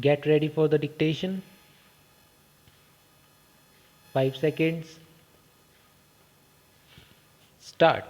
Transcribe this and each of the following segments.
Get ready for the dictation. 5 seconds. Start.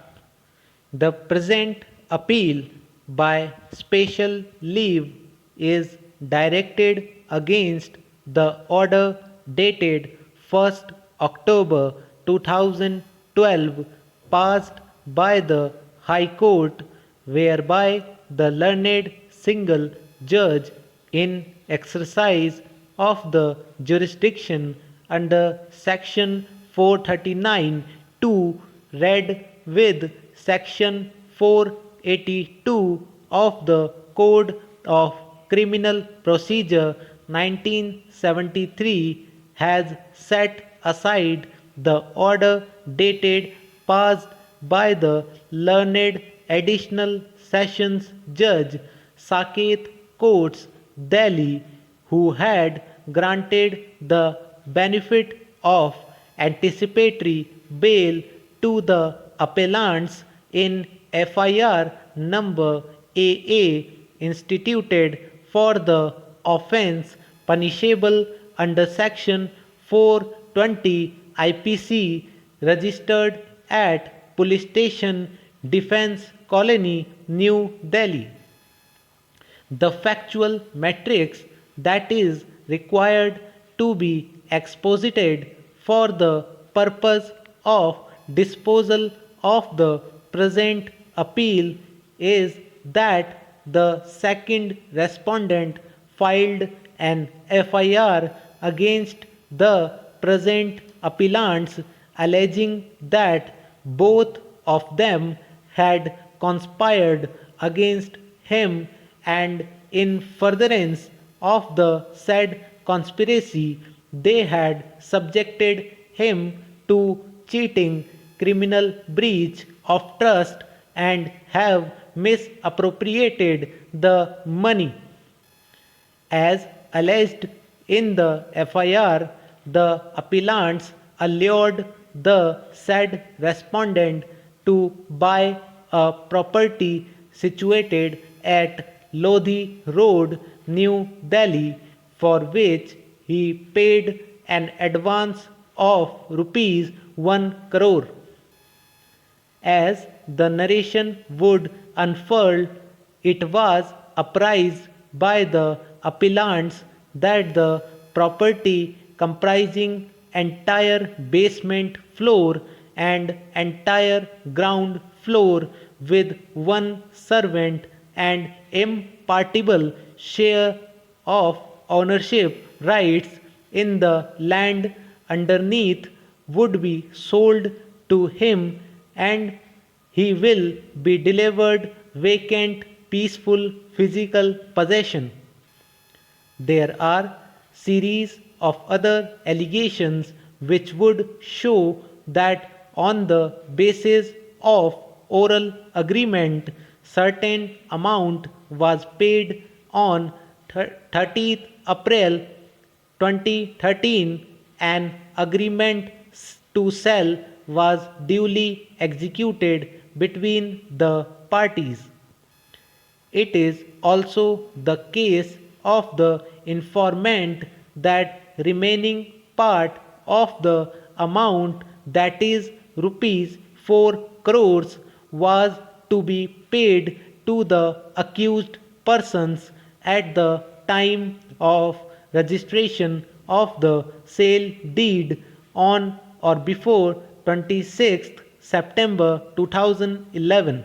The present appeal by special leave is directed against the order dated 1st October 2012 passed by the High Court, whereby the learned single judge in exercise of the jurisdiction under section 439 2 read with section 482 of the Code of Criminal Procedure 1973 has set aside the order dated passed by the learned additional sessions judge Saket Courts, Delhi, who had granted the benefit of anticipatory bail to the appellants in FIR number AA instituted for the offence punishable under section 420 IPC, registered at Police Station Defence Colony, New Delhi. The factual matrix that is required to be exposited for the purpose of disposal of the present appeal is that the second respondent filed an FIR against the present appellants alleging that both of them had conspired against him, and in furtherance of the said conspiracy they had subjected him to cheating, criminal breach of trust, and have misappropriated the money. As alleged in the FIR, the appellants allured the said respondent to buy a property situated at Lodhi Road, New Delhi, for which he paid an advance of rupees 1 crore. As the narration would unfurl, it was apprised by the appellants that the property comprising entire basement floor and entire ground floor with one servant and impartible share of ownership rights in the land underneath would be sold to him, and he will be delivered vacant peaceful physical possession. There are series of other allegations which would show that on the basis of oral agreement certain amount was paid on 30th April 2013. An agreement to sell was duly executed between the parties. It is also the case of the informant that remaining part of the amount, that is rupees 4 crores, was to be paid to the accused persons at the time of registration of the sale deed on or before 26th September 2011.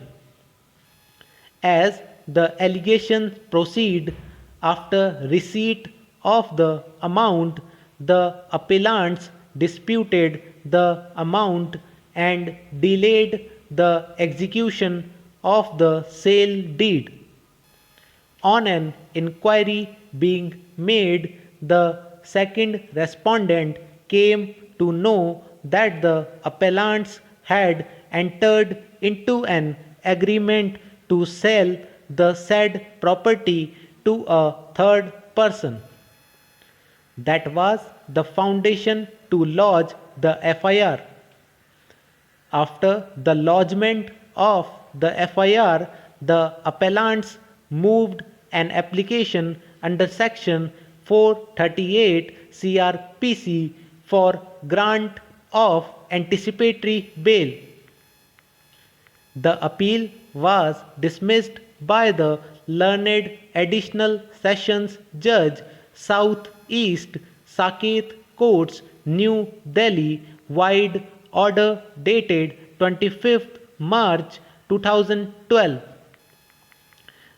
As the allegations proceed, after receipt of the amount, the appellants disputed the amount and delayed the execution of the sale deed. On an inquiry being made, the second respondent came to know that the appellants had entered into an agreement to sell the said property to a third person. That was the foundation to lodge the FIR. After the lodgment of the FIR, the appellants moved an application under section 438 CRPC for grant of anticipatory bail. The appeal was dismissed by the learned Additional Sessions Judge, South East Saket Courts, New Delhi, wide order dated 25th March 2012.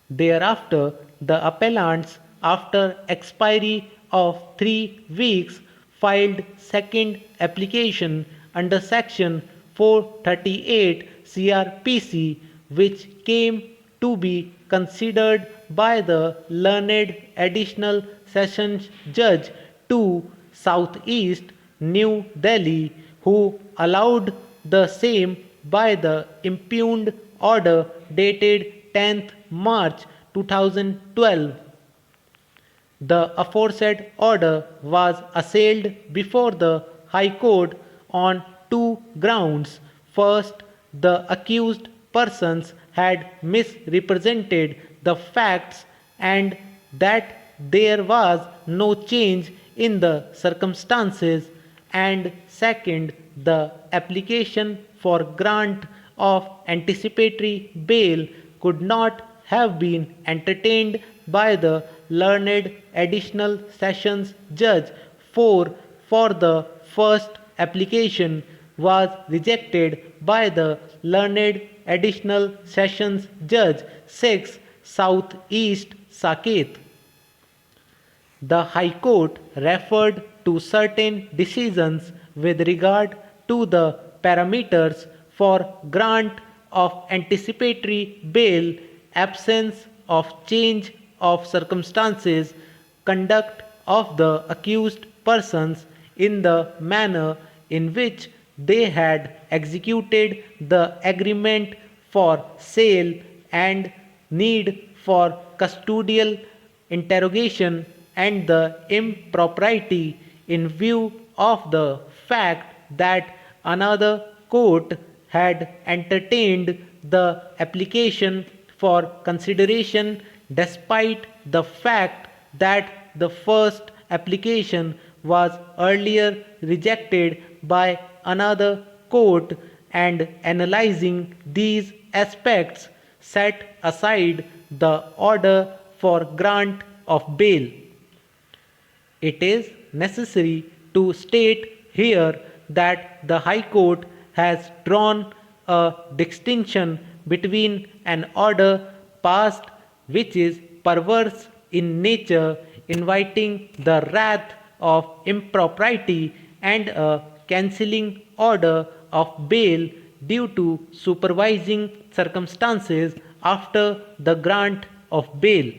Thereafter, the appellants, after expiry of 3 weeks, filed second application under Section 438 CRPC, which came to be considered by the learned Additional Sessions Judge 2, Southeast, New Delhi, who allowed the same by the impugned order dated 10th March 2012. The aforesaid order was assailed before the High Court on two grounds. First, the accused persons had misrepresented the facts and that there was no change in the circumstances, and second, the application for grant of anticipatory bail could not have been entertained by the learned Additional Sessions Judge 4 for the first application was rejected by the learned Additional Sessions Judge 6, South East Saket. The High Court referred to certain decisions with regard to the parameters for grant of anticipatory bail, absence of change of circumstances, conduct of the accused persons in the manner in which they had executed the agreement for sale, and need for custodial interrogation, and the impropriety in view of the fact that another court had entertained the application for consideration despite the fact that the first application was earlier rejected by another court, and analyzing these aspects set aside the order for grant of bail. It is necessary to state here that the High Court has drawn a distinction between an order passed which is perverse in nature, inviting the wrath of impropriety, and a cancelling order of bail due to supervising circumstances after the grant of bail.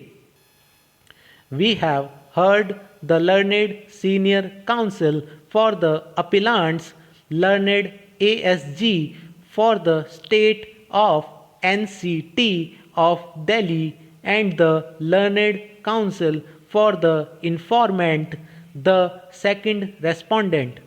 We have heard the learned senior counsel for the appellants, learned ASG for the state of NCT of Delhi, and the learned counsel for the informant, the second respondent.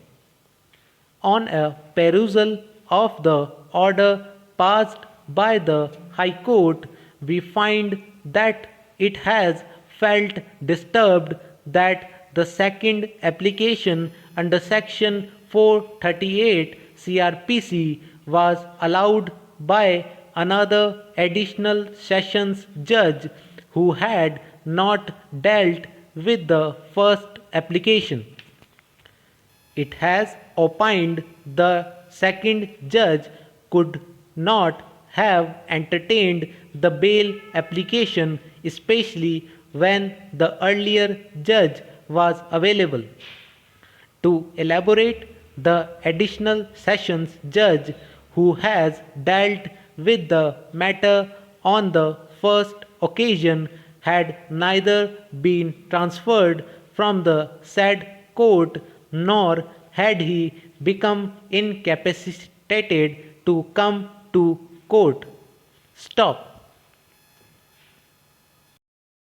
On a perusal of the order passed by the High Court, we find that it has felt disturbed that the second application under Section 438 CRPC was allowed by another Additional Sessions Judge who had not dealt with the first application. It has opined the second judge could not have entertained the bail application, especially when the earlier judge was available. To elaborate, the Additional Sessions Judge who has dealt with the matter on the first occasion had neither been transferred from the said court, nor had he become incapacitated to come to court. Stop.